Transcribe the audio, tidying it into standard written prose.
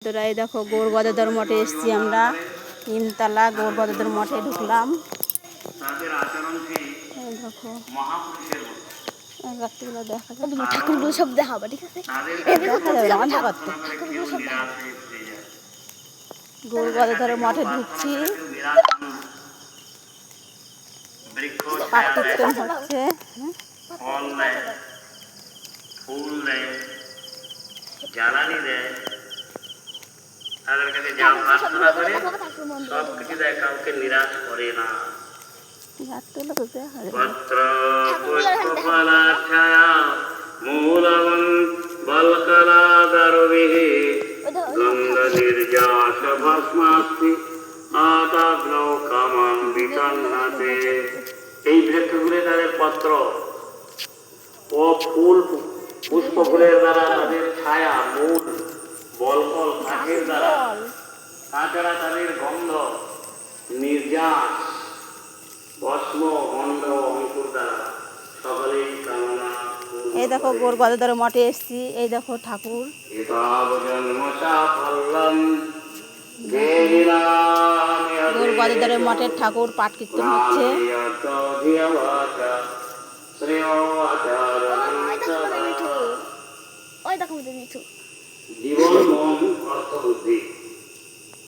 তোরা এই দেখো গৌর গদাধর মঠে এসেছি আমরা। তিনতলা গৌর গদাধর মঠে ঢুকলাম। এই দেখো রাত্রিবেলা দেখা যাবে, ঠাকুরগুলো সব দেখাবো, ঠিক আছে? দেখা যাবে অন্ধকার তো। ঠাকুরগুলো সব দেখাবো। গৌর গদাধরের মঠে ঢুকছি, পাঠ কীর্তন হচ্ছে। ফুল দেয়, জ্বালানি দেয়, তাদের কাছে যা প্রার্থনা করে সব কিছু দেয়, কাউকে নিরাশ করে না। পত্র পুষ্পফলাচ্ছায়া মূলবন বলকলাদরবিঃ গন্ধনির্যাসভস্মাস্তি আতাগ্নৌ কামাং বিতন্নতে। এই বৃক্ষগুলি তাদের পত্র ও ফুল, পুষ্প ফুলের দ্বারা তাদের ছায়া, মূল, বলকল কাঠের দ্বারা, তাছাড়া তাদের গন্ধ, নির্যাস, ভস্ম, গন্ধ, অঙ্কুর দ্বারা সকলেই কামনা। এই দেখো গৌর গদাধরের মঠে এসেছি। এই দেখো ঠাকুর। গৌর গদাধরের মঠের ঠাকুর পাঠ কীর্তন হচ্ছে।